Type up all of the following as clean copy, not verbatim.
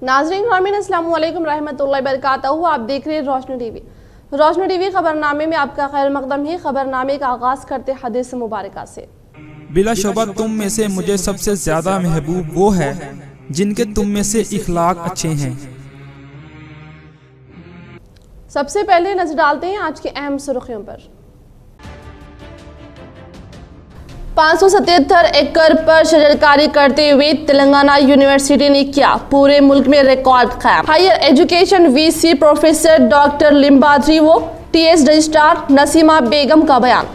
नाज़रीन ग्रामीण अस्सलाम वालेकुम रहमतुल्लाहि बरकातहू। आप देख रहे हैं रोशनी टीवी। रोशनी टीवी खबरनामे में आपका खैर मकदम है। खबरनामे का आगाज करते हदीस मुबारका से। बिलाशुबा तुम में से मुझे सबसे ज्यादा महबूब वो है जिनके तुम में से इखलाक अच्छे हैं। सबसे पहले नजर डालते हैं आज के अहम सुर्खियों पर। 577 एकड़ पर शजरकारी करते हुए तेलंगाना यूनिवर्सिटी ने किया पूरे मुल्क में रिकॉर्ड कायम। Higher education VC professor doctor Limbadri व टीएस रजिस्ट्रार नसीमा बेगम का बयान।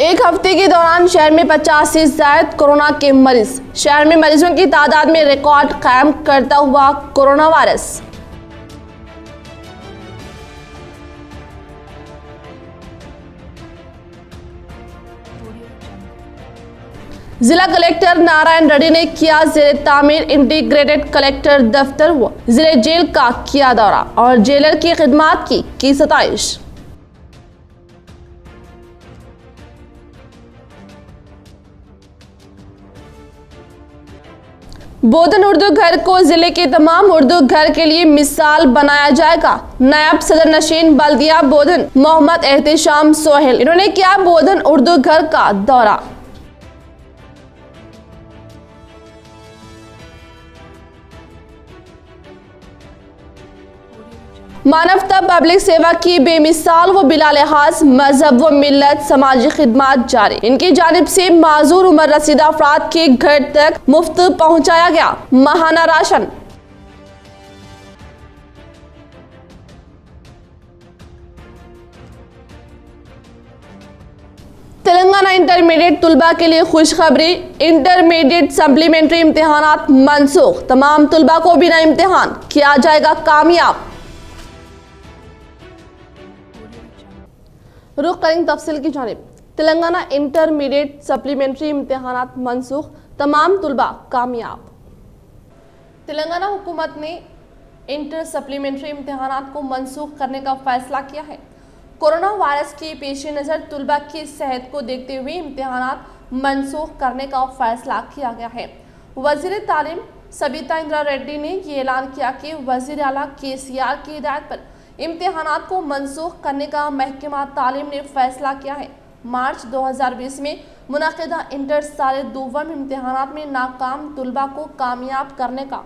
एक हफ्ते के दौरान शहर में 50 से ज्यादा कोरोना के मरीज। शहर में मरीजों की तादाद में रिकॉर्ड कायम करता हुआ कोरोना वायरस। जिला कलेक्टर नारायण रेड्डी ने किया जिले तामीर इंटीग्रेटेड कलेक्टर दफ्तर व जिले जेल का किया दौरा और जेलर की खिदमात की सताइश। बोधन उर्दू घर को जिले के तमाम उर्दू घर के लिए मिसाल बनाया जाएगा। नायब सदर नशीन बल्दिया बोधन मोहम्मद एहतिशाम सोहेल इन्होंने किया बोधन उर्दू घर का दौरा। मानवता पब्लिक सेवा की बेमिसाल व बिला लिहाज मजहब व मिल्लत समाजी खिदमात जारी। इनकी जानिब से माजूर उम्र रसीदा अफराद के घर तक मुफ्त पहुंचाया गया माहाना राशन। तेलंगाना इंटरमीडिएट तुलबा के लिए खुशखबरी। इंटरमीडिएट सप्लीमेंट्री इम्तिहानात मनसूख। तमाम तुलबा को बिना इम्तिहान किया जाएगा कामयाब। रुख करेंगे तफसील की जानिब। तेलंगाना इंटरमीडिएट सप्लीमेंट्री इम्तिहानात मनसूख। तमाम तुलबा कामयाब। तेलंगाना हुकूमत ने इंटर सप्लीमेंट्री इम्तिहानात को मनसूख करने का फैसला किया है। कोरोना वायरस के पेश नज़र तुलबा की सेहत को देखते हुए इम्तिहानात मनसूख करने का फैसला किया गया है। वज़ीर तालीम सबिता इंद्रा रेड्डी ने ये ऐलान किया कि वज़ीर आला केसीआर की हिदायत पर इम्तिहानात को मनसूख करने का महकमा तालीम ने फैसला किया है। मार्च 2020 में मुनक़िदा इंटर साल दोम इम्तिहानात में नाकाम तुलबा को कामयाब करने का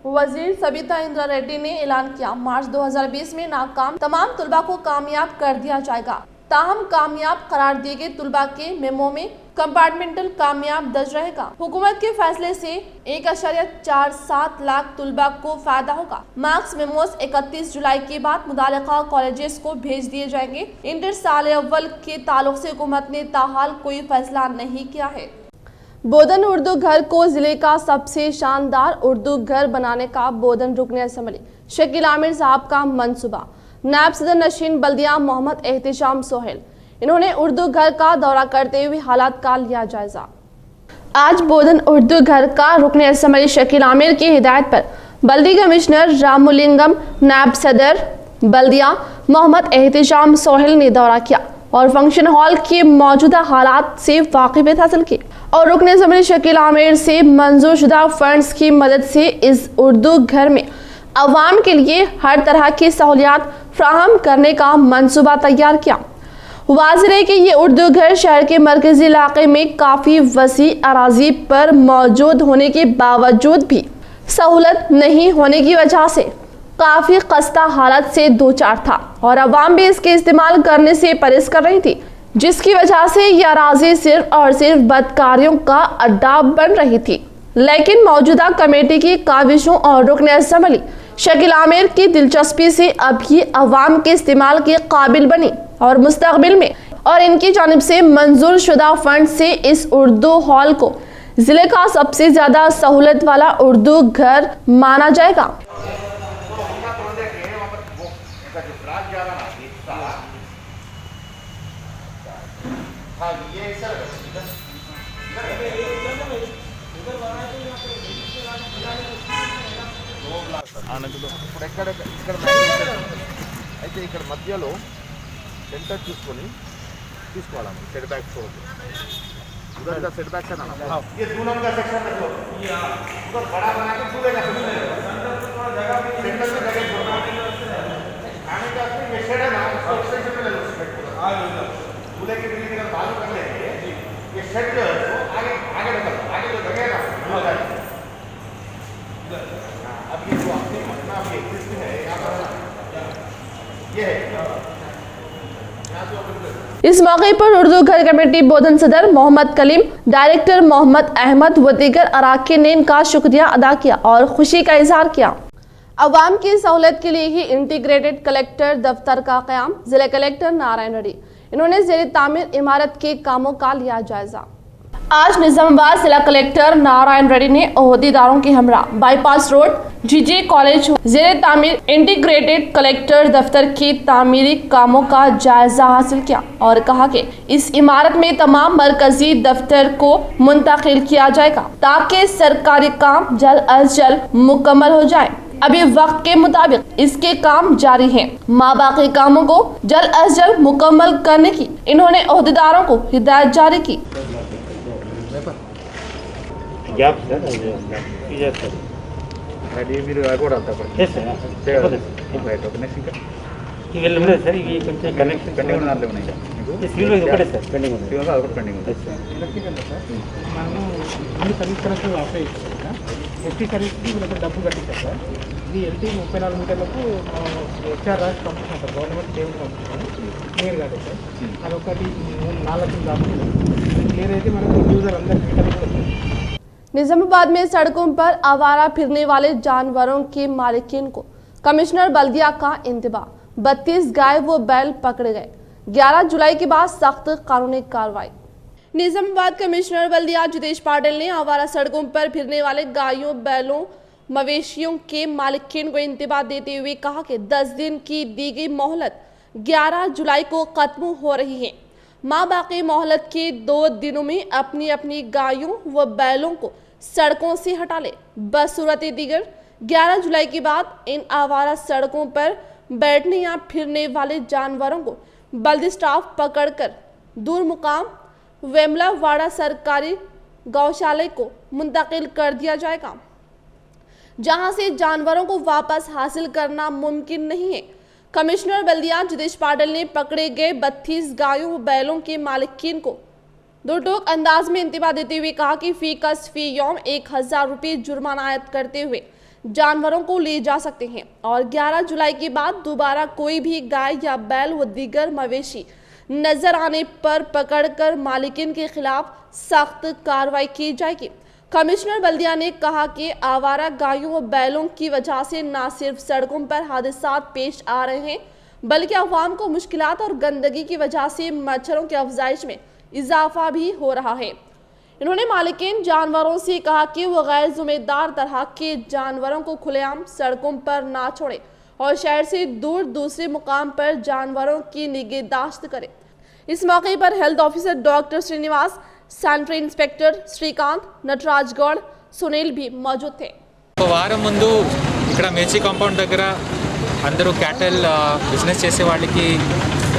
वज़ीर सबिता इंद्रा रेड्डी ने ऐलान किया। मार्च 2020 में नाकाम तमाम तुलबा को कामयाब कर दिया जाएगा। ताहम कामयाब करार दिए गए तुलबा के मेमो में कंपार्टमेंटल कामयाब दर्ज रहेगा। हुकूमत के फैसले से 1.47 लाख तुलबा को फायदा होगा। मार्क्स मेमोस 31 जुलाई के बाद मुताल्लिका कॉलेजेस को भेज दिए जाएंगे। इंटर साल अव्वल के ताल्लुक से हुकूमत ने ताहाल कोई फैसला नहीं किया है। बोधन उर्दू घर को जिले का सबसे शानदार उर्दू घर बनाने का बोधन रुकन असम्बली शकील आमिर साहब का मंसूबा। नायब सदर नशीन बल्दिया मोहम्मद एहतिशाम सोहेल इन्होंने उर्दू घर का दौरा करते हुए हालात का लिया जायजा। आज बोधन उर्दू घर का रुकन असम्बली शकील आमिर की हिदायत पर बल्दी कमिश्नर रामुलिंगम नायब सदर बल्दिया मोहम्मद एहतिशाम सोहेल ने दौरा किया और फंक्शन हॉल के मौजूदा हालात से वाकिफियत हासिल की और रुकन असम्बली शकील आमिर से मंजूर शुदा फंड्स की मदद से इस उर्दू घर में अवाम के लिए हर तरह की सहूलियात फ्राहम करने का मंसूबा तैयार किया। वाज़िर है कि ये उर्दू घर शहर के मरकजी इलाके में काफ़ी वसी अराजी पर मौजूद होने के बावजूद भी सहूलत नहीं होने की वजह से काफ़ी खस्ता हालत से दो चार था और अवाम भी इसके इस्तेमाल करने से परहेज कर रही थी, जिसकी वजह से यह अराजी सिर्फ और सिर्फ बदकारियों का अड्डा बन रही थी। लेकिन मौजूदा कमेटी की काविशों और रुकन असम्बली शकील आमिर की दिलचस्पी से अब ये अवाम के इस्तेमाल के काबिल बनी और मुस्तकबिल में और इनकी जानिब से मंजूर शुदा फंड से इस उर्दू हॉल को जिले का सबसे ज्यादा सहूलत वाला उर्दू घर माना जाएगा। అయితే ఇక్కడ మధ్యలో సెంటర్ చూసుకొని తీసుకోవాలా సెట్ బ్యాక్ చూడదు उधर का सेट बैक करना ना ये दो नंबर का सेक्शन देखो ये उधर बड़ा बना के पूरे का सेंटर में जगह छोड़ना आने का ये शेड है ना उसको एक्सटेंशन में ले लो पूरे के बिल्डिंग का बालू कर लेंगे ये शेड जो है वो आगे आगे निकल आगे जो जगह है ना अब ये जो आपने अपना अभी एग्जिस्टिंग है यहाँ पर ये है इस मौके पर उर्दू घर कमेटी बोधन सदर मोहम्मद कलीम, डायरेक्टर मोहम्मद अहमद व दीगर अराकीन ने इनका शुक्रिया अदा किया और खुशी का इजहार किया। अवाम की सहूलत के लिए ही इंटीग्रेटेड कलेक्टर दफ्तर का क़याम, जिला कलेक्टर नारायण रेड्डी। इन्होंने ज़ेर तामीर इमारत के कामों का लिया जायजा। आज निजामाबाद जिला कलेक्टर नारायण रेड्डी ने ओहदेदारों के हमरा बाईपास रोड जीजे कॉलेज ज़ेर तामीर इंटीग्रेटेड कलेक्टर दफ्तर की तामीरी कामों का जायजा हासिल किया और कहा कि इस इमारत में तमाम मरकजी दफ्तर को मुंतकिल किया जाएगा ताकि सरकारी काम जल्द अज जल्द मुकम्मल हो जाए। अभी वक्त के मुताबिक इसके काम जारी हैं। माँ बाकी कामों को जल्द अज जल्द मुकम्मल करने की इन्होंने ओहदेदारों को हिदायत जारी की। గ్యాప్ సార్ అది చేస్తారు అది మీరు కూడా అంతా చేస్తారు రైట్ ఓకే నెక్స్ట్ ఇంకా ఇవి లేదు సార్ ఇవి కొంచెం కనెక్షన్ పెండింగ్ ఉన్న దాంట్లో ఉన్నాయి ఈ సివిల్ ఇది ఒకటే సార్ పెండింగ్ ఉంది సివిల్ అది కూడా పెండింగ్ ఉంది మనము అన్ని సర్వీస్ కనెక్షన్ అప్లై చేస్తాం సార్ ఎస్టీ సర్వీస్కి వీళ్ళకి డబ్బు కట్టించాం సార్ ఇది ఎల్టీ 34 మీటర్లకు హెచ్ఆర్ రాసి పంపిస్తాం సార్ గవర్నమెంట్ సేవలు పంపిస్తాం క్లియర్ కాదు సార్ అదొకటి 4 లక్షలు దాకా క్లియర్ అయితే మనకు యూజర్ అందరికీ కనెక్ట్ అవుతుంది। निजामाबाद में सड़कों पर आवारा फिरने वाले जानवरों के मालिकीन को कमिश्नर बल्दिया का इंतबाह, 32 गाय व बैल पकड़े गए। 11 जुलाई के बाद सख्त कानूनी कार्रवाई। निजामाबाद कमिश्नर बल्दिया जितेश पाटिल ने आवारा सड़कों पर फिरने वाले गायों बैलों मवेशियों के मालिकीन को इंतबाह देते हुए कहा कि 10 दिन की दी गई मोहलत 11 जुलाई को खत्म हो रही है। माँ बाकी मोहलत के 2 दिनों में अपनी अपनी गायों व बैलों को सड़कों से हटा ले। बसूरत दीगर 11 जुलाई के बाद इन आवारा सड़कों पर बैठने या फिरने वाले जानवरों को बल्दी स्टाफ पकड़कर दूर मुकाम वेमलावाड़ा सरकारी गौशाला को मुंतकिल कर दिया जाएगा, जहां से जानवरों को वापस हासिल करना मुमकिन नहीं है। कमिश्नर बल्दिया जितेश पाटिल ने पकड़े गए 32 गायों व बैलों के मालिकीन को दो टोक अंदाज में इंतबाह देते हुए कहा कि फी कस फी यौम 1000 रुपये जुर्माना आयद करते हुए जानवरों को ले जा सकते हैं और 11 जुलाई के बाद दोबारा कोई भी गाय या बैल व दीगर मवेशी नजर आने पर पकड़कर मालिकीन के खिलाफ सख्त कार्रवाई की जाएगी। कमिश्नर बल्दिया ने कहा कि आवारा गायों व बैलों की वजह से न सिर्फ सड़कों पर हादसात पेश आ रहे हैं बल्कि अवाम को मुश्किलात और गंदगी की वजह से मच्छरों की अफजाइश में इजाफा भी हो रहा है। इन्होंने मालिकीन जानवरों से कहा कि वो गैर जिम्मेदार तरह के जानवरों को खुलेआम सड़कों पर ना छोड़े और शहर से दूर दूसरे मुकाम पर जानवरों की निगहदाश्त करें। इस मौके पर health officer doctor Srinivas, sanitary inspector Srikanth, Nataraj Goud, Sunil भी मौजूद थे। వారం ముందు ఇక్కడ మేచి కాంపౌండ్ దగ్గర అందరూ క్యాటల్ బిజినెస్ చేసే వాళ్ళకి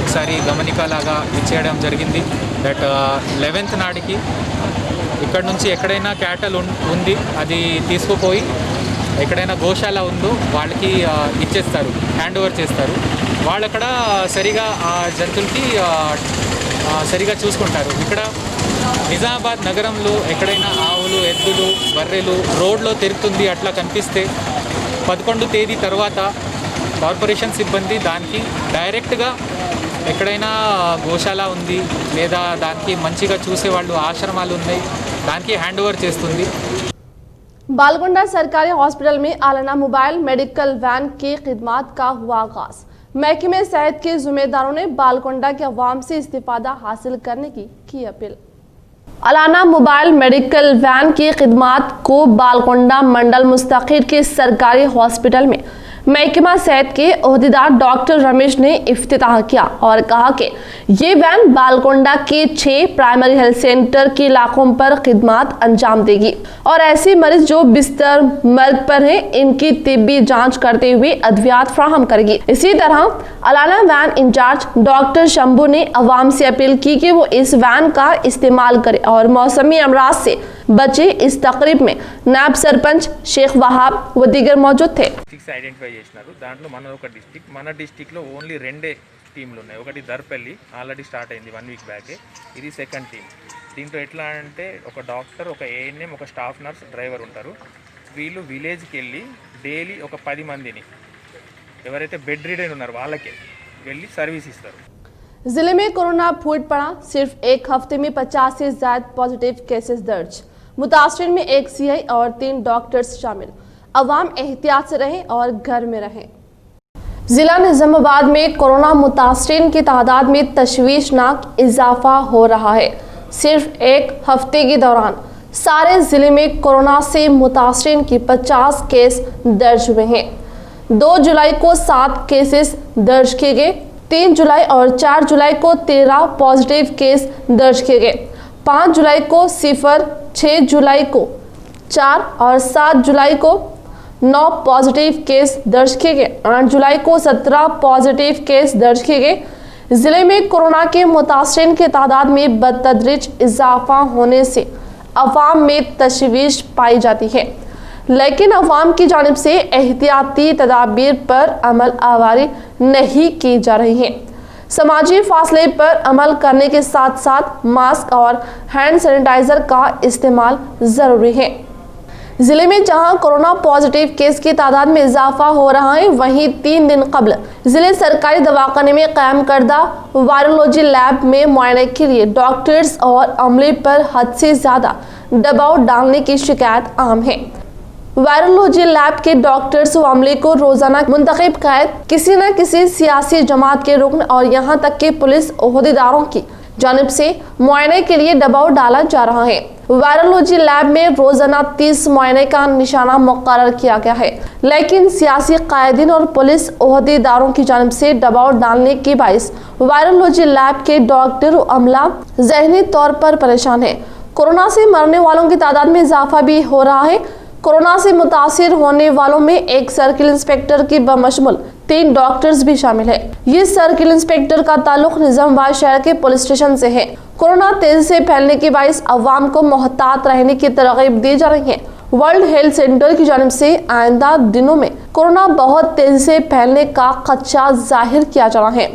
ఒకసారి గమనికలాగా ఇచ్చేయడం జరిగింది దట్ 11th నాడికి ఇక్కడ నుంచి ఎక్కడైనా క్యాటల్ ఉంది అది తీసుకుపోయి ఎక్కడైనా గోశాల ఉందో వాళ్ళకి ఇచ్చేస్తారు, హ్యాండ్ ఓవర్ చేస్తారు। వాళ్ళు అక్కడ సరిగా ఆ జంతువులకి సరిగా చూసుకుంటారు। ఇక్కడ నిజామాబాద్ నగరంలో ఎక్కడైనా ఆవులు, ఎద్దులు, బర్రెలు రోడ్లో తిరుగుతుంది అట్లా కనిపిస్తే 11 తేదీ తర్వాత కార్పొరేషన్ సిబ్బంది దానికి డైరెక్ట్గా ఎక్కడైనా గోశాల ఉంది లేదా దానికి మంచిగా చూసేవాళ్ళు ఆశ్రమాలు ఉన్నాయి దానికి హ్యాండ్ ఓవర్ చేస్తుంది। बालगोंडा सरकारी हॉस्पिटल में आलाना मोबाइल मेडिकल वैन की खिदमात का हुआ आगाज। महकमे सेहत के जिम्मेदारों ने बालगोंडा के अवाम से इस्तिफादा हासिल करने की अपील। आलाना मोबाइल मेडिकल वैन की खिदमात को बालगोंडा मंडल मुस्तकिर के सरकारी हॉस्पिटल में महकमा सेहत के ओहदेदार डॉक्टर रमेश ने इफ्तिताह किया और कहा कि ये वैन बालकोंडा के 6 प्राइमरी हेल्थ सेंटर के इलाकों पर खिदमत अंजाम देगी और ऐसे मरीज जो बिस्तर मर्ग पर हैं इनकी तिब्बी जांच करते हुए अद्वियात फ्राहम करेगी। इसी तरह अलाना वैन इंचार्ज डॉक्टर शंभू ने अवाम से अपील की कि वो इस वैन का इस्तेमाल करें और मौसमी अमराज से बचे। इस तकरीब में नायब सरपंच शेख वहाब व दीगर मौजूद थे। ఐడెంటిఫై చేసినారు దాంట్లో మన ఒక డిస్టిక్లో ఓన్లీ 2 టీంలు ఉన్నాయి. ఒకటి దర్పల్లి ఆల్రెడీ స్టార్ట్ అయింది 1 వీక్ బ్యాకే, ఇది సెకండ్ టీం. దీంట్లో ఎట్లా అంటే ఒక డాక్టర్, ఒక ఏఎన్ఎం, ఒక స్టాఫ్ నర్స్, డ్రైవర్ ఉంటారు. వీళ్ళు విలేజ్కి వెళ్ళి డైలీ ఒక 10 మందిని ఎవరైతే బెడ్ రిడెన్ ఉన్నారో వాళ్ళకే వెళ్ళి సర్వీస్ ఇస్తారు. जिले में कोरोना फूट पड़ा, सिर्फ एक हफ्ते में 50 से ज्यादा पॉजिटिव केसेस दर्ज। मुतासरीन में 1 सीआई और 3 डॉक्टर्स शामिल। अवाम एहतियात से रहें और घर में रहें। जिला निजामाबाद में कोरोना मुतासरीन की तादाद में तशवीशनाक इजाफा हो रहा है। सिर्फ एक हफ्ते के दौरान सारे जिले में कोरोना से मुतासरीन की 50 केस दर्ज हुए हैं। 2 जुलाई को 7 केसेस दर्ज किए गए। 3 जुलाई और 4 जुलाई को 13 पॉजिटिव केस दर्ज किए गए। 5 जुलाई को 0, 6 जुलाई को 4 और 7 जुलाई को 9 पॉजिटिव केस दर्ज किए गए। 8 जुलाई को 17 पॉजिटिव केस दर्ज किए गए। जिले में कोरोना के मुतासरीन की तादाद में बतदरीज इजाफा होने से अवाम में तशवीश पाई जाती है, लेकिन अवाम की जानिब से एहतियाती तदाबीर पर अमल आवारी नहीं की जा रही है। समाजी फासले पर अमल करने के साथ साथ मास्क और हैंड सैनिटाइजर का इस्तेमाल ज़रूरी है। जिले में जहां कोरोना पॉजिटिव केस की तादाद में इजाफा हो रहा है, वहीं 3 दिन कबल जिले सरकारी दवाखाने में कायम करदा वायरोलॉजी लैब में मुआयने के लिए डॉक्टर्स और अमले पर हद से ज़्यादा दबाव डालने की शिकायत आम है। वायरोलॉजी लैब के डॉक्टर्स व अमले को रोजाना मुंतखब कैद किसी न किसी सियासी जमात के रुकन और यहाँ तक के पुलिस ओहदेदारों की जानिब से मुआयने के लिए दबाव डाला जा रहा है। वायरोलॉजी लैब में रोजाना 30 मुआयने का निशाना मुकर्रर किया गया है, लेकिन सियासी कायदीन और पुलिस ओहदेदारों की जानिब से दबाव डालने के बाइस वायरोलॉजी लैब के डॉक्टर व अमला ज़हनी तौर पर परेशान है। कोरोना से मरने वालों की तादाद में इजाफा भी हो रहा है। कोरोना से मुतासिर होने वालों में एक सर्किल इंस्पेक्टर की बमशमुल 3 डॉक्टर्स भी शामिल है। ये सर्किल इंस्पेक्टर का ताल्लुक निजामाबाद शहर के पुलिस स्टेशन से है। कोरोना तेजी से फैलने के बाइस अवाम को मोहतात रहने की तरगीब दी जा रही है। वर्ल्ड हेल्थ सेंटर की जानिब से आइंदा दिनों में कोरोना बहुत तेजी से फैलने का खदशा जाहिर किया जा रहा है।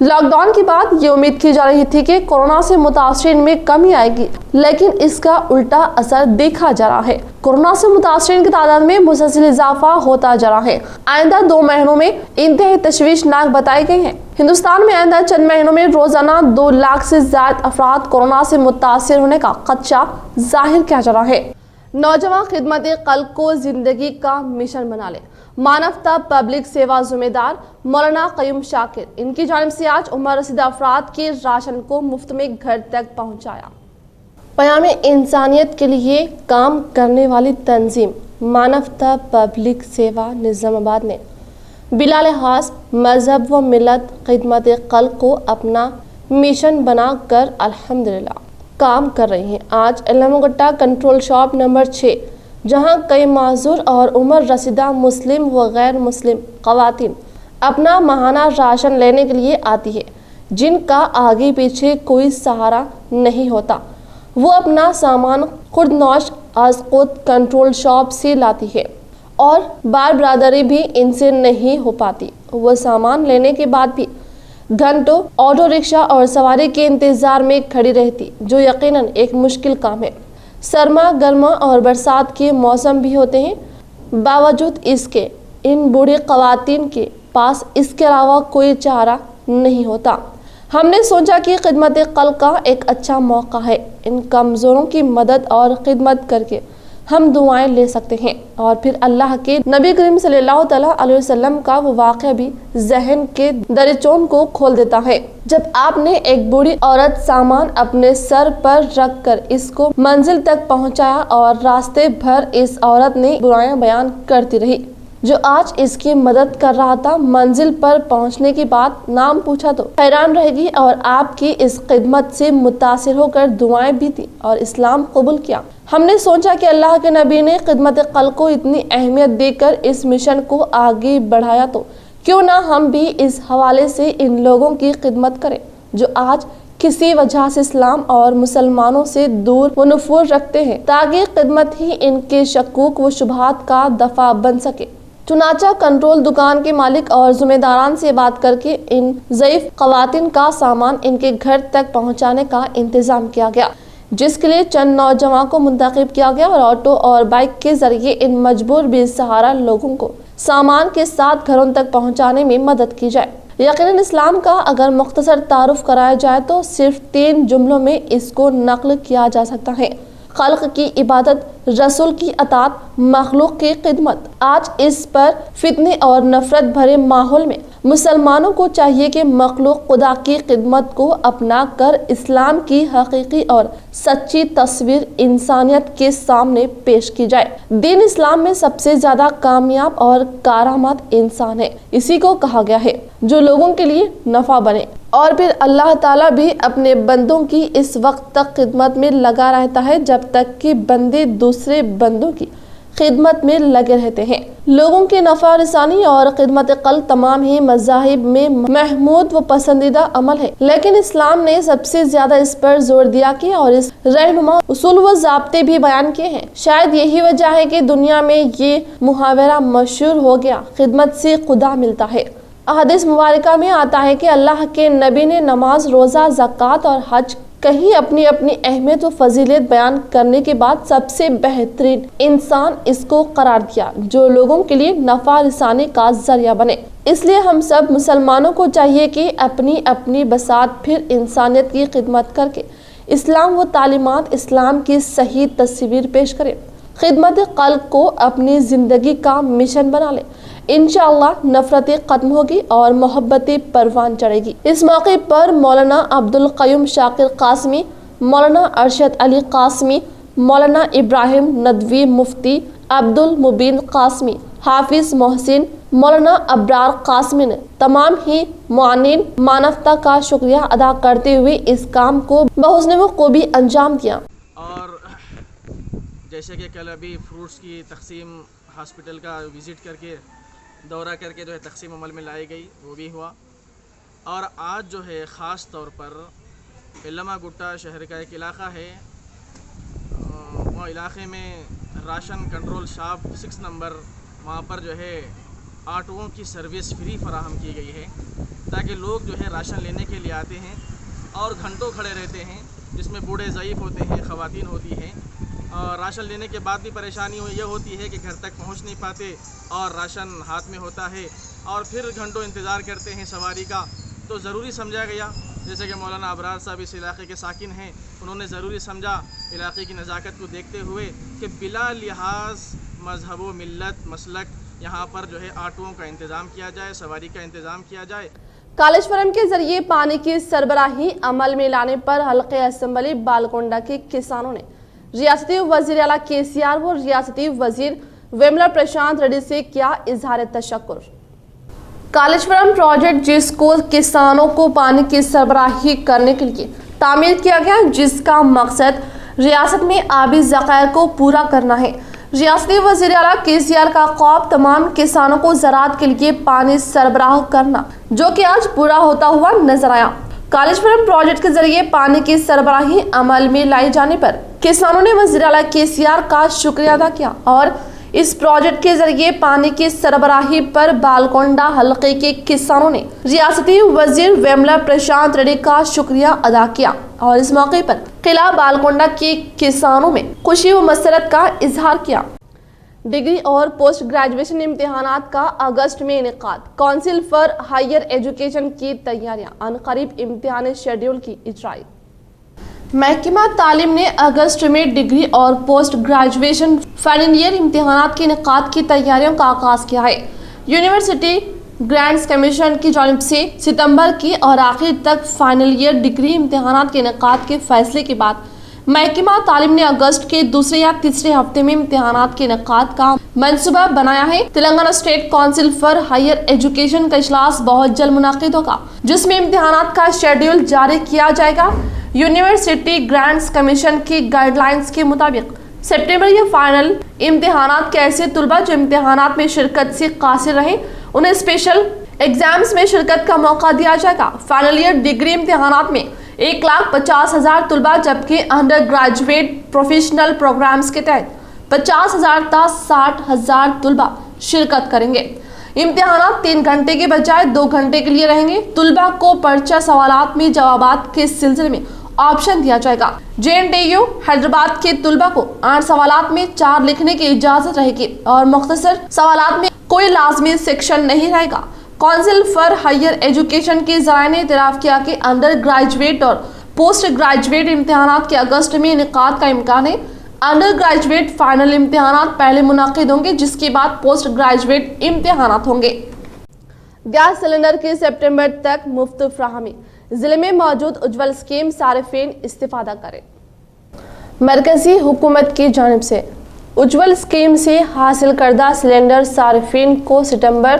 लॉकडाउन के बाद ये उम्मीद की जा रही थी कि कोरोना से मुतासरीन में कमी आएगी, लेकिन इसका उल्टा असर देखा जा रहा है। कोरोना से मुतासरीन की तादाद में मुसलसल इजाफा होता जा रहा है। आइंदा 2 महीनों में इंतहाई तशवीशनाक बताए गए हैं। हिंदुस्तान में आइंदा चंद महीनों में रोजाना 2 लाख से ज्यादा अफराद कोरोना से मुतासिर होने का खदशा जाहिर किया जा रहा है। नौजवान खिदमत कल को जिंदगी का मिशन बना ले, मानवता पब्लिक सेवा जिम्मेदार मौलाना कयूम शाकिर, इनकी जानिब से आज उम्र रसीदा अफराद के राशन को मुफ्त में घर तक पहुंचाया। पयाम इंसानियत के लिए काम करने वाली तंजीम मानवता पब्लिक सेवा निजामाबाद ने बिला लिहाज मजहब व मिलत खिदमत कल को अपना मिशन बनाकर अल्हम्दुलिल्लाह काम कर रही हैं। आज इलामुगट्टा कंट्रोल शॉप नंबर 6, जहां कई माजूर और उम्र रसीदा मुस्लिम व गैर मुस्लिम खवातीन अपना माहाना राशन लेने के लिए आती है, जिनका आगे पीछे कोई सहारा नहीं होता, वो अपना सामान खुद नौश आज खुद कंट्रोल शॉप से लाती है और बार बरादरी भी इनसे नहीं हो पाती। वो सामान लेने के बाद भी घंटों ऑटो रिक्शा और सवारी के इंतज़ार में खड़ी रहती, जो यकीनन एक मुश्किल काम है। सरमा गर्मा और बरसात के मौसम भी होते हैं। बावजूद इसके इन बूढ़ी ख़वातीन के पास इसके अलावा कोई चारा नहीं होता। हमने सोचा कि खिदमत कल का एक अच्छा मौका है। इन कमज़ोरों की मदद और ख़िदमत करके हम दुआएं ले सकते हैं और फिर अल्लाह के नबी करीम सल्लल्लाहु अलैहि वसल्लम का वो वाक़या भी जहन के दरिचों को खोल देता है। जब आपने एक बूढ़ी औरत सामान अपने सर पर रख कर इसको मंजिल तक पहुंचाया और रास्ते भर इस औरत ने बुराइयां बयान करती रही। جو آج اس کی مدد کر رہا تھا، منزل پر پہنچنے کے بعد نام پوچھا تو حیران رہ گئی اور آپ کی اس خدمت سے متاثر ہو کر دعائیں بھی دی اور اسلام قبول کیا۔ ہم نے سوچا کہ اللہ کے نبی نے خدمت خلق کو اتنی اہمیت دے کر اس مشن کو آگے بڑھایا تو کیوں نہ ہم بھی اس حوالے سے ان لوگوں کی خدمت کریں جو آج کسی وجہ سے اسلام اور مسلمانوں سے دور و نفور رکھتے ہیں، تاکہ خدمت ہی ان کے شکوک و شبہات کا دفع بن سکے۔ چنانچہ کنٹرول دکان کے مالک اور ذمہ داران سے بات کر کے ان ضعیف خواتین کا سامان ان کے گھر تک پہنچانے کا انتظام کیا گیا، جس کے لیے چند نوجوان کو منتخب کیا گیا اور آٹو اور بائک کے ذریعے ان مجبور بے سہارا لوگوں کو سامان کے ساتھ گھروں تک پہنچانے میں مدد کی جائے۔ یقیناً اسلام کا اگر مختصر تعارف کرایا جائے تو صرف 3 جملوں میں اس کو نقل کیا جا سکتا ہے: خلق کی عبادت، رسول کی اطاعت، مخلوق کی خدمت۔ آج اس پر فتنے اور نفرت بھرے ماحول میں مسلمانوں کو چاہیے کہ مخلوق خدا کی خدمت کو اپنا کر اسلام کی حقیقی اور سچی تصویر انسانیت کے سامنے پیش کی جائے۔ دین اسلام میں سب سے زیادہ کامیاب اور کارآمد انسان ہے، اسی کو کہا گیا ہے جو لوگوں کے لیے نفع بنے۔ اور پھر اللہ تعالیٰ بھی اپنے بندوں کی اس وقت تک خدمت میں لگا رہتا ہے جب تک کہ بندے دوسرے بندوں کی خدمت میں لگے رہتے ہیں۔ لوگوں کی نفع رسانی اور خدمت خلق تمام ہی مذاہب میں محمود و پسندیدہ عمل ہے، لیکن اسلام نے سب سے زیادہ اس پر زور دیا کہ اور اس رہنما اصول و ضابطے بھی بیان کیے ہیں۔ شاید یہی وجہ ہے کہ دنیا میں یہ محاورہ مشہور ہو گیا، خدمت سے خدا ملتا ہے۔ احادیث مبارکہ میں آتا ہے کہ اللہ کے نبی نے نماز، روزہ، زکوٰۃ اور حج کہیں اپنی اپنی اہمیت و فضیلت بیان کرنے کے بعد سب سے بہترین انسان اس کو قرار دیا جو لوگوں کے لیے نفع رسانے کا ذریعہ بنے۔ اس لیے ہم سب مسلمانوں کو چاہیے کہ اپنی اپنی بساط پھر انسانیت کی خدمت کر کے اسلام و تعلیمات اسلام کی صحیح تصویر پیش کریں، خدمت خلق کو اپنی زندگی کا مشن بنا لیں۔ انشاءاللہ نفرتیں ختم ہوگی اور محبتیں پروان چڑھے گی۔ اس موقع پر مولانا عبدالقیوم شاکر قاسمی، مولانا ارشد علی قاسمی، مولانا ابراہیم ندوی، مفتی عبدالمبین قاسمی، حافظ محسن، مولانا ابرار قاسمی نے تمام ہی معاونین مانوتا کا شکریہ ادا کرتے ہوئے اس کام کو بحسن خوبی انجام دیا۔ اور جیسے کہ کل ابھی فروٹس کی تقسیم ہاسپٹل کا وزٹ کر کے دورہ کر کے جو ہے تقسیم عمل میں لائی گئی، وہ بھی ہوا۔ اور آج جو ہے خاص طور پر علما گٹا شہر کا ایک علاقہ ہے، وہ علاقے میں راشن کنٹرول شاپ 6 نمبر، وہاں پر جو ہے آٹوؤں کی سروس فری فراہم کی گئی ہے تاکہ لوگ جو ہے راشن لینے کے لیے آتے ہیں اور گھنٹوں کھڑے رہتے ہیں، جس میں بوڑھے ضعیف ہوتے ہیں، خواتین ہوتی ہیں، اور راشن لینے کے بعد بھی پریشانی یہ ہوتی ہے کہ گھر تک پہنچ نہیں پاتے اور راشن ہاتھ میں ہوتا ہے اور پھر گھنٹوں انتظار کرتے ہیں سواری کا۔ تو ضروری سمجھا گیا، جیسے کہ مولانا ابرار صاحب اس علاقے کے ساکن ہیں، انہوں نے ضروری سمجھا علاقے کی نزاکت کو دیکھتے ہوئے کہ بلا لحاظ مذہب و ملت مسلک یہاں پر جو ہے آٹوؤں کا انتظام کیا جائے، سواری کا انتظام کیا جائے۔ کالیشورم کے ذریعے پانی کی سربراہی عمل میں لانے پر حلقہ اسمبلی بالکنڈا کے کسانوں نے ریاستی وزیر اعلیٰ KCR و ریاستی وزیر ویملا پرشانت ریڈی سے کیا اظہار تشکر۔ کالیشورم پروجیکٹ جس کو کسانوں کو پانی کی سربراہی کرنے کے لیے تعمیر کیا گیا، جس کا مقصد ریاست میں آبی ذخائر کو پورا کرنا ہے۔ ریاستی وزیر اعلیٰ KCR کا خواب تمام کسانوں کو زراعت کے لیے پانی سربراہ کرنا، جو کہ آج پورا ہوتا ہوا نظر آیا۔ کالیشورم پروجیکٹ کے ذریعے پانی کی سربراہی عمل میں لائے جانے پر کسانوں نے وزیر اعلیٰ KCR کا شکریہ ادا کیا اور اس پروجیکٹ کے ذریعے پانی کی سربراہی پر بالکنڈا حلقے کے کسانوں نے ریاستی وزیر ویملا پرشانت ریڈی کا شکریہ ادا کیا اور اس موقع پر قلعہ بالکنڈا کے کسانوں میں خوشی و مسرت کا اظہار کیا۔ ڈگری اور پوسٹ گریجویشن امتحانات کا اگست میں انعقاد، کونسل فار ہائر ایجوکیشن کی تیاریاں، عنقریب امتحانی شیڈول کی اجرائی۔ محکمہ تعلیم نے اگست میں ڈگری اور پوسٹ گریجویشن فائنل ایئر امتحانات کے انعقاد کی تیاریوں کا آغاز کیا ہے۔ یونیورسٹی گرانٹس کمیشن کی جانب سے ستمبر کی اور آخر تک فائنل ایئر ڈگری امتحانات کے انعقاد کے فیصلے کے بعد محکمہ تعلیم نے اگست کے دوسرے یا تیسرے ہفتے میں امتحانات کے انعقاد کا मंसूबा बनाया है। Telangana state council for higher education का इजलास बहुत जल्द मुनाकिद होगा, जिसमें इम्तिहानात का शेड्यूल जारी किया जाएगा। यूनिवर्सिटी ग्रांट्स कमीशन की गाइडलाइंस के मुताबिक सितंबर या फाइनल इम्तिहानात के ऐसे तुलबा जो इम्तिहानात में शिरकत से कासिर रहे, उन्हें स्पेशल एग्जाम्स में शिरकत का मौका दिया जाएगा। फाइनल ईयर डिग्री इम्तिहानात में 1,50,000 तुलबा, जबकि अंडर ग्रेजुएट प्रोफेशनल प्रोग्राम्स के तहत 50,000 तक 60,000 तुलबा शिरकत करेंगे। इम्तिहानात 3 घंटे के बजाय 2 घंटे के लिए रहेंगे। तुलबा को पर्चा सवालात में जवाबात के सिलसिले में ऑप्शन दिया जाएगा। JNTU हैदराबाद के तुलबा को 8 सवालात में 4 लिखने की इजाजत रहेगी और मुख्तसर सवालात में कोई लाजमी सेक्शन नहीं रहेगा। काउंसिल फॉर हायर एजुकेशन के ज़राए ने इतराफ़ किया कि अंडर ग्रेजुएट और पोस्ट ग्रेजुएट इम्तिहानात के अगस्त में इनेकाद का इम्कान है। अंडर ग्रेजुएट फाइनल इम्तिहानात पहले मुनाकिद होंगे, जिसके बाद पोस्ट ग्रेजुएट इम्तिहानात होंगे। गैस सिलेंडर की सितंबर तक मुफ्त फ्राहमी, जिले में मौजूद उज्ज्वल स्कीम सारिफीन इस्तिफादा करें। मरकजी हुकूमत की जानिब से उज्ज्वल स्कीम से हासिल करदा सिलेंडर सारिफीन को सितंबर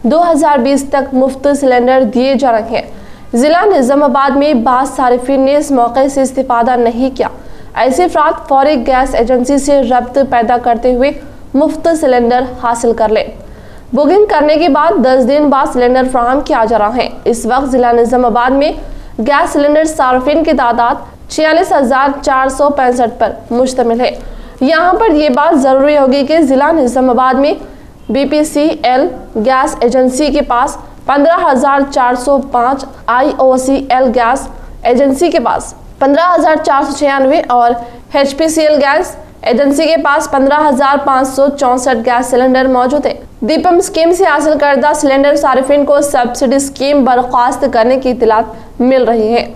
2020 तक मुफ्त सिलेंडर दिए जा रहे हैं। जिला निजामाबाद में बाज़ सारिफीन ने इस मौके से इस्तिफादा नहीं किया। ऐसे अफराद फौरी गैस एजेंसी से रब्त पैदा करते हुए मुफ्त सिलेंडर हासिल कर लें। बुकिंग करने के बाद 10 दिन बाद सिलेंडर फराहम किया जा रहा है। इस वक्त जिला निजामाबाद में गैस सिलेंडर सार्फिन की तादाद 46,465 पर मुश्तमिल है। यहाँ पर यह बात ज़रूरी होगी कि जिला निजामाबाद में BPCL गैस एजेंसी के पास 15,405, IOCL गैस एजेंसी के पास 15,496 और HPCL गैस एजेंसी के पास 15,564 गैस सिलेंडर मौजूद है। दीपम स्कीम से हासिल करदा सिलेंडर सारिफिन को सब्सिडी स्कीम बर्खास्त करने की इत्तलात मिल रही है,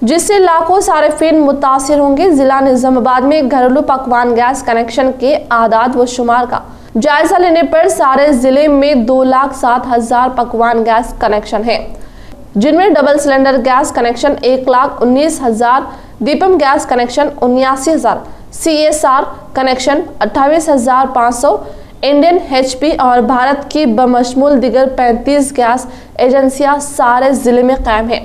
जिससे लाखों सारिफिन मुतासिर होंगे। जिला निजामाबाद में घरेलू पकवान गैस कनेक्शन के आदाद व शुमार का जायजा लेने पर सारे जिले में 2,07,000 पकवान गैस कनेक्शन है, जिनमें double cylinder gas connection 1,19,000, Deepam gas connection 79,000, CSR connection 28,500, Indian HP और भारत की बमशमूल दिगर 35 गैस एजेंसियां सारे जिले में कायम है,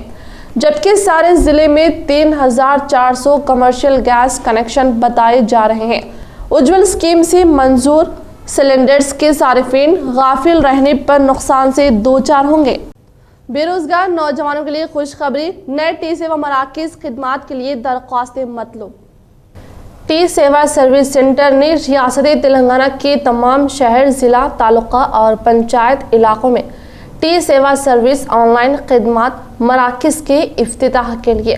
जबकि सारे जिले में 3,400 कमर्शियल गैस कनेक्शन बताए जा रहे हैं। उज्ज्वल स्कीम से मंजूर सिलेंडर्स के सारिफिन गाफिल रहने पर नुकसान से दो चार होंगे। बेरोजगार नौजवानों के लिए खुशखबरी, नए टी सेवा मराकज़ खिदमात के लिए दरख्वास्तें मतलूब। टी सेवा सर्विस सेंटर ने रियासत तेलंगाना के तमाम शहर, ज़िला, तालुका और पंचायत इलाकों में टी सेवा सर्विस ऑनलाइन खिदमात मराकज़ के इफ्तिताह के लिए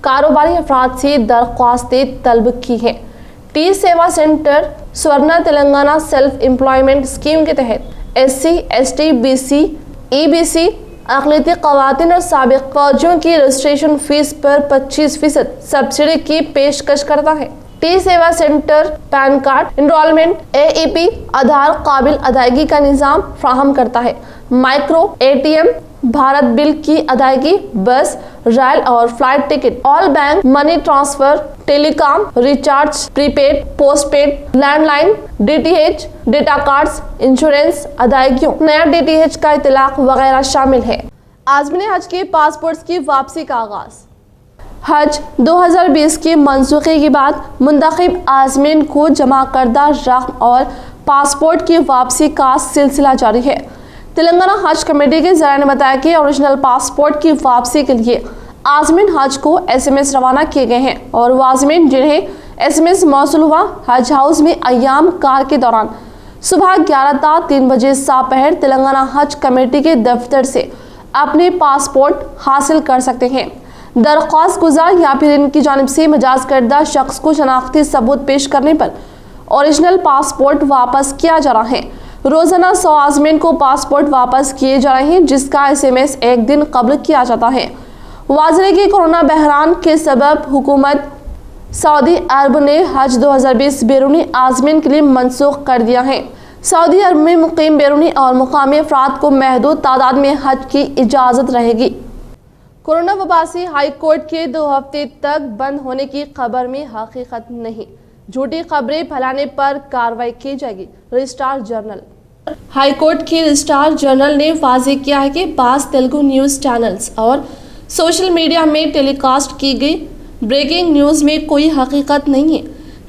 कारोबारी अफराद से दरख्वास्तें तलब की हैं। टी सेवा centre Swarna Telangana self employment scheme के तहत SC, ST, BC, EBC, अक़लियती ख़वातीन और साबिक़ फ़ौजियों की रजिस्ट्रेशन फ़ीस पर 25% सब्सिडी की पेशकश करता है। टी सेवा centre pan card, enrolment, AEP, आधार काबिल अदायगी का निज़ाम फ्राहम करता है। माइक्रो ATM, भारत बिल की अदायगी, बस, रेल और flight ticket, all bank money transfer, telecom, recharge, prepaid, postpaid, landline, DTH, data cards, insurance अदायगियों, नया DTH का इतलाक वगैरह शामिल है। आज़मीन हज के पासपोर्ट्स की वापसी का आगाज़। हज 2020 की मनसूखी के बाद मुंतखब आज़मीन को जमा करदा रकम और पासपोर्ट की वापसी का सिलसिला जारी है। तेलंगाना हज कमेटी के ज़राए ने बताया कि ओरिजिनल पासपोर्ट की वापसी के लिए आज़मीन हज को SMS रवाना किए गए हैं और वाज़मीन जिन्हें SMS मौसूल हुआ हज हाउस में अय्याम कार के दौरान सुबह 11 ता 3 बजे सापहर तेलंगाना हज कमेटी के दफ्तर से अपने पासपोर्ट हासिल कर सकते हैं। दरख्वास्त गुजार या फिर इनकी जानिब से मजाज करदा शख्स को शनाख्ती सबूत पेश करने पर ओरिजिनल पासपोर्ट वापस किया जा रहा है। रोजाना 100 आज़मीन को पासपोर्ट वापस किए जा रहे हैं, जिसका SMS एक दिन कबल किया जाता है। वाज़ेह कि कोरोना बहरान के सबब हुकूमत सऊदी अरब ने हज 2020 बैरूनी आज़मीन के लिए मनसूख कर दिया है। सऊदी अरब में मुकीम बैरूनी और मुकामी अफराद को महदूद तादाद में हज की इजाज़त रहेगी। कोरोना वबा से हाई कोर्ट के 2 हफ्ते तक बंद होने की खबर में हकीकत नहीं। झूठी खबरें फैलाने पर कार्रवाई की जाएगी। रजिस्ट्रार जनरल हाई कोर्ट के रजिस्ट्रार जनरल ने वाजे किया है कि बाज़ तेलुगु न्यूज़ चैनल्स और सोशल मीडिया में टेलीकास्ट की गई ब्रेकिंग न्यूज़ में कोई हकीकत नहीं है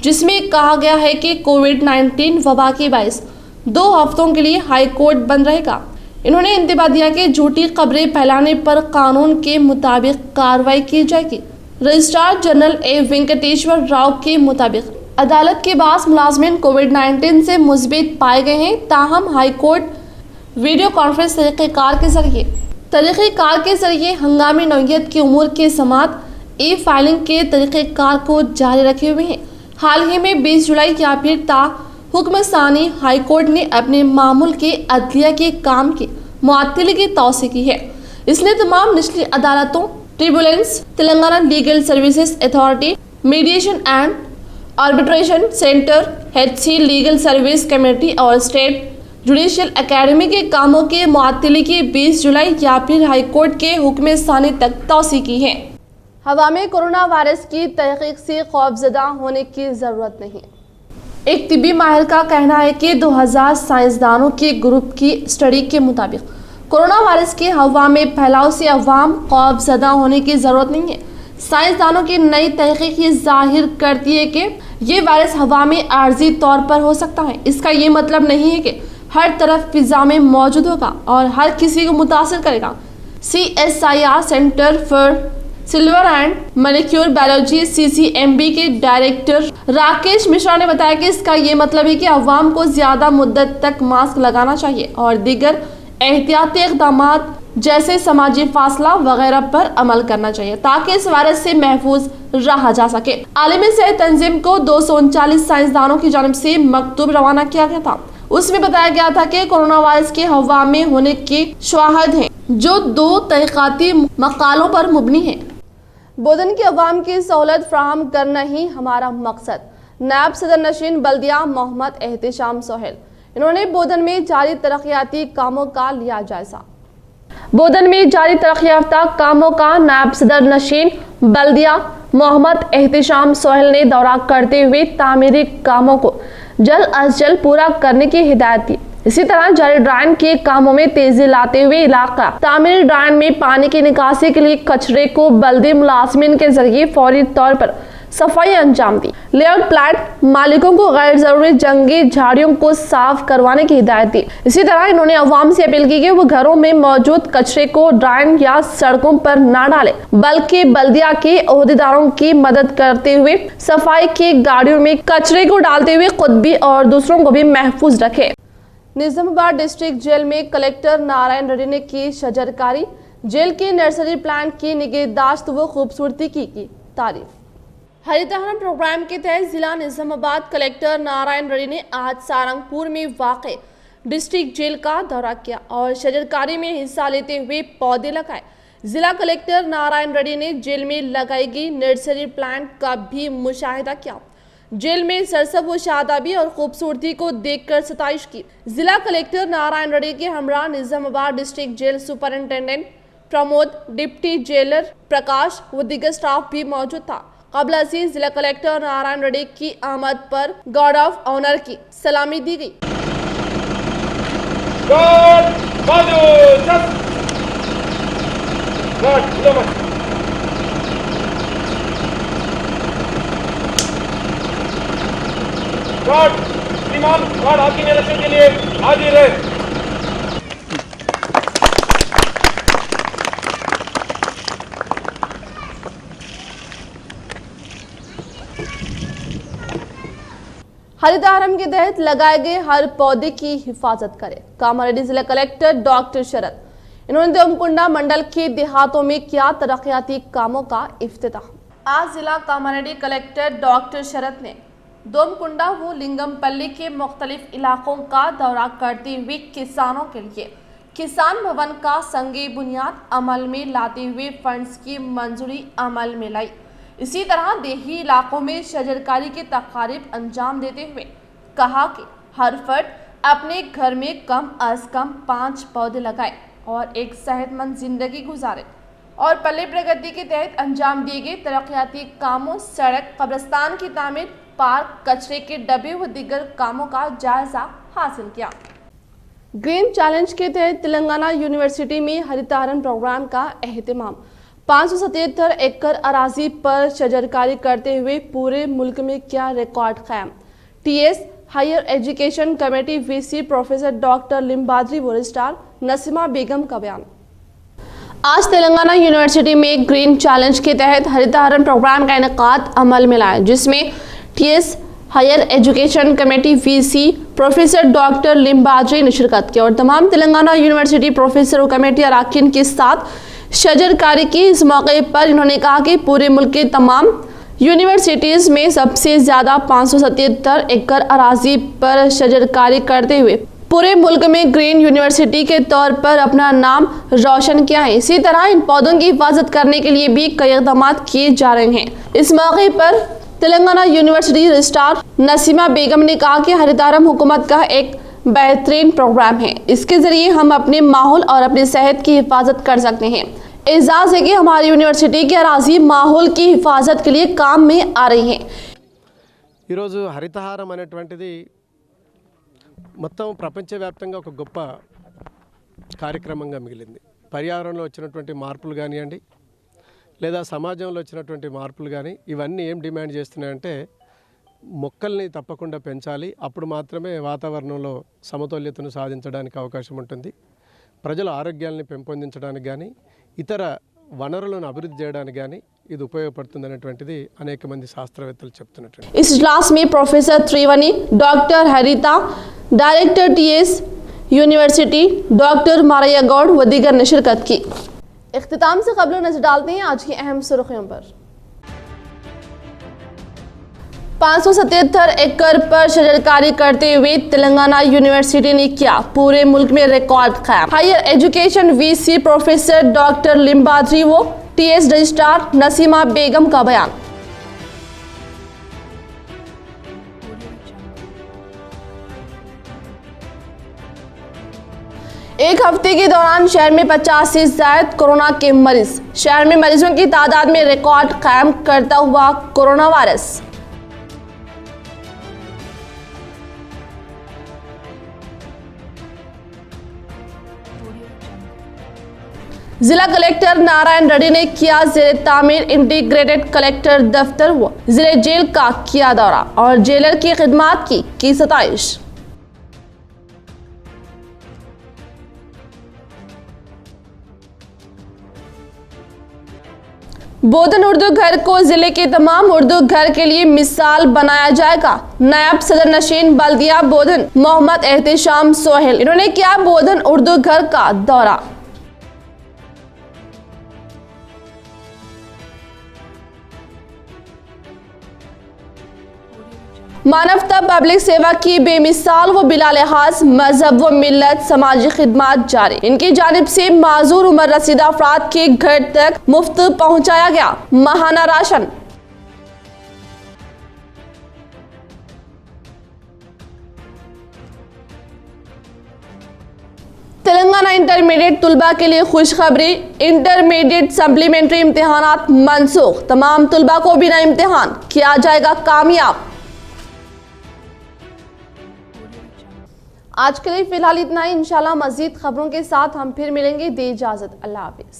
जिसमें कहा गया है कि कोविड-19 वबा के बायस 2 हफ्तों के लिए हाई कोर्ट बंद रहेगा। इन्होंने इंतबा दिया कि झूठी खबरें फैलाने पर कानून के मुताबिक कार्रवाई की जाएगी। Registrar general A Venkateswara Rao के मुताबिक अदालत के बाद मुलाजमिन कोविड-19 से मुस्बित पाए गए हैं, ताहम हाई कोर्ट वीडियो कॉन्फ्रेंस तरीक़ेकार के जरिए हंगामी नौयत की उमूर के समात ई फाइलिंग के तरीक़ेकार को जारी रखे हुए हैं। हाल ही में 20 जुलाई या फिर ता हुक्म सानी हाई कोर्ट ने अपने मामूल के अदलिया के काम की मुअत्तली की तौसीक़ की है। इसने तमाम निचली अदालतों, tribunals, Telangana legal services authority, mediation and arbitration centre, HC legal service committee और स्टेट जुडिशियल एकेडमी के कामों के मुअत्तली की 20 जुलाई या फिर हाई कोर्ट के हुक्म सानी तक तौसीक़ की है। हवा में कोरोना वायरस की तहकीक से खौफजदा होने की ज़रूरत नहीं। एक तिब्बी माहिर का कहना है कि 2000 साइंसदानों के ग्रुप की स्टडी के मुताबिक कोरोना वायरस के हवा में फैलाव से अवाम खौफजदा होने की ज़रूरत नहीं है। साइंसदानों की नई तहकीक ये जाहिर करती है कि ये वायरस हवा में आर्जी तौर पर हो सकता है। इसका ये मतलब नहीं है कि हर तरफ फिजा में मौजूद होगा और हर किसी को मुतासिर करेगा। CSIR centre for silver and molecular biology CCMB के डायरेक्टर राकेश मिश्रा ने बताया कि इसका ये मतलब है कि अवाम को ज़्यादा मुद्दत तक मास्क लगाना चाहिए और दीगर एहतियाती इक़दामात जैसे समाजी फासला वगैरह पर अमल करना चाहिए ताकि इस वायरस से महफूज रहा जा सके। आलमी सेहत तंजीम को 239 साइंसदानों की जानिब से मकतूब रवाना किया गया था। उसमें बताया गया था कि कोरोना वायरस के हवा में होने की शवाहद हैं जो 2 तहक़ीक़ाती मकालों पर मुबनी है। बोधन की अवाम की सहूलत फराहम करना ही हमारा मकसद। नायब सदर नशीन बल्दिया मोहम्मद एहतिशाम सोहेल, इन्होंने बोधन में जारी तरक्याती कामों का लिया जायजा। बोधन में जारी तरक्याफ्ता कामों का नायब सदर नशीन बल्दिया मोहम्मद एहतिशाम सोहेल ने दौरा करते हुए तामीरी कामों को जल्द अज जल्द पूरा करने की हिदायत दी। इसी तरह जारी ड्राइन के कामों में तेजी लाते हुए इलाका तामीरी ड्राइन में पानी की निकासी के लिए कचरे को बल्दी मुलाजमिन के जरिए फौरी तौर पर सफाई अंजाम दी। लेआउट प्लांट मालिकों को गैर जरूरी जंगी झाड़ियों को साफ करवाने की हिदायत दी। इसी तरह इन्होंने अवाम से अपील की कि वो घरों में मौजूद कचरे को ड्राइन या सड़कों पर न डालें, बल्कि बल्दिया के ओहदेदारों की मदद करते हुए सफाई की गाड़ियों में कचरे को डालते हुए खुद भी और दूसरों को भी महफूज रखे। निजामाबाद डिस्ट्रिक्ट जेल में कलेक्टर नारायण रेड्डी ने की शजरकारी। जेल के नर्सरी प्लांट की निगहदाश्त व खूबसूरती की तारीफ। हरितहार प्रोग्राम के तहत जिला निजामाबाद कलेक्टर नारायण रेड्डी ने आज सारंगपुर में वाक़े डिस्ट्रिक्ट जेल का दौरा किया और शजरकारी में हिस्सा लेते हुए पौधे लगाए। जिला कलेक्टर नारायण रेड्डी ने जेल में लगाई गई नर्सरी प्लांट का भी मुशाहिदा किया। जेल में सरसब व शादाबी और खूबसूरती को देखकर सताइश की। जिला कलेक्टर नारायण रेड्डी के हमरा Nizamabad district jail superintendent Pramod, deputy jailer Prakash व दीगर स्टाफ भी मौजूद था। कबल अजीज जिला कलेक्टर नारायण रेड्डी की आमद पर गार्ड ऑफ ऑनर की सलामी दी गई। आपकी निरीक्षण के लिए हाजिर है। हरितहारम के तहत लगाए गए हर पौधे की हिफाजत करें। कामारेड्डी जिला कलेक्टर डॉक्टर शरद, इन्होंने दोमकुंडा मंडल के देहातों में किया तरक्याती कामों का इफ्तिताह। आज जिला कामारेड्डी कलेक्टर डॉक्टर शरद ने दोमकुंडा व लिंगमपल्ली के मुख्तलिफ इलाकों का दौरा करते हुए किसानों के लिए किसान भवन का संगे बुनियाद अमल में लाते हुए फंड्स की मंजूरी अमल में लाई। इसी तरह देही इलाकों में शजरकारी के तकारीब अंजाम देते हुए कहा कि हर फर्द अपने घर में कम अज कम 5 पौधे लगाए और एक सेहतमंद जिंदगी गुजारे। और पल्ले प्रगति के तहत अंजाम दिए गए तरक्याती कामों, सड़क, कब्रिस्तान की तामीर, पार्क, कचरे के डब्बे व दीगर कामों का जायजा हासिल किया। ग्रीन चैलेंज के तहत तेलंगाना यूनिवर्सिटी में हरितारण प्रोग्राम का एहतमाम। 577 एकड़ अराजी पर शजरकारी करते हुए पूरे मुल्क में किया रिकॉर्ड कायम। TS higher education committee VC professor doctor Limbadri व रजिस्ट्रार नसीमा बेगम का बयान। आज तेलंगाना यूनिवर्सिटी में ग्रीन चैलेंज के तहत हरितारण प्रोग्राम का इनेकाद अमल में लाया, जिसमें TS higher education committee VC professor doctor Limbadri ने शिरकत की और तमाम तेलंगाना यूनिवर्सिटी प्रोफेसर और कमेटी अरकान के साथ शजरकारी की। इस मौके पर इन्होंने कहा कि पूरे मुल्क के तमाम यूनिवर्सिटीज़ में सबसे ज़्यादा 577 एकड़ अराजी पर शजरकारी करते हुए पूरे मुल्क में ग्रीन यूनिवर्सिटी के तौर पर अपना नाम रोशन किया है। इसी तरह इन पौधों की हिफाजत करने के लिए भी कई इक़दाम किए जा रहे हैं। इस मौके पर तेलंगाना यूनिवर्सिटी रजिस्ट्रार नसीमा बेगम ने कहा कि हरितारम हुकूमत का एक बेहतरीन प्रोग्राम है। इसके ज़रिए हम अपने माहौल और अपनी सेहत की हिफाजत कर सकते हैं। एजाज़ है कि हमारी यूनिवर्सिटी की अराजी माहौल की हिफाजत के लिए काम में आ रही है। ఈరోజు హరితహారం అనేటువంటిది మొత్తం ప్రపంచవ్యాప్తంగా ఒక గొప్ప కార్యక్రమంగా మిగిలింది. పర్యావరణంలో వచ్చినటువంటి మార్పులు కానివ్వండి, లేదా సమాజంలో వచ్చినటువంటి మార్పులు కానీ, ఇవన్నీ ఏం డిమాండ్ చేస్తున్నాయంటే మొక్కల్ని తప్పకుండా పెంచాలి. అప్పుడు మాత్రమే వాతావరణంలో సమతుల్యతను సాధించడానికి అవకాశం ఉంటుంది. ప్రజల ఆరోగ్యాన్ని పెంపొందించడానికి కానీ, ఇతర వనరులను అభివృద్ధి చేయడానికి కానీ ఇది ఉపయోగపడుతుందనేటువంటిది అనేక మంది శాస్త్రవేత్తలు చెప్తున్నట్టు. इस इजलास में professor Triveni, doctor Haritha, director TS university doctor Maraiah Goud व दीगर ने शिरकत की। इख्तिताम से खबरों नजर डालते हैं आज की अहम सुर्खियों पर। 577 एकड़ पर शजरकारी करते हुए तेलंगाना यूनिवर्सिटी ने किया पूरे मुल्क में रिकॉर्ड कायम। Higher education VC professor doctor Limbadri व टीएस रजिस्ट्रार नसीमा बेगम का बयान। एक हफ्ते के दौरान शहर में 50 से ज्यादा कोरोना के मरीज। शहर में मरीजों की तादाद में रिकॉर्ड कायम करता हुआ कोरोना वायरस। जिला कलेक्टर नारायण रेड्डी ने किया जेर तामीर इंटीग्रेटेड कलेक्टर दफ्तर व जिले जेल का किया दौरा और जेलर की खिदमात की सताइश। बोधन उर्दू घर को जिले के तमाम उर्दू घर के लिए मिसाल बनाया जाएगा। नायब सदर नशीन बल्दिया बोधन मोहम्मद एहतिशाम सोहेल, इन्होंने किया बोधन उर्दू घर का दौरा। मानवता पब्लिक सेवा की बेमिसाल व बिला लिहाज मजहब व मिल्लत समाजी खिदमात जारी। इनकी जानिब से माजूर उम्र रसीदा अफराद के घर तक मुफ्त पहुंचाया गया माहाना राशन। तेलंगाना इंटरमीडिएट तुलबा के लिए खुशखबरी, इंटरमीडिएट सप्लीमेंट्री इम्तिहानात मनसूख। तमाम तुलबा को बिना इम्तिहान किया जाएगा कामयाब। आज के लिए फिलहाल इतना ही। इंशाल्लाह मजीद खबरों के साथ हम फिर मिलेंगे। दे इजाजत, अल्लाह हाफिज।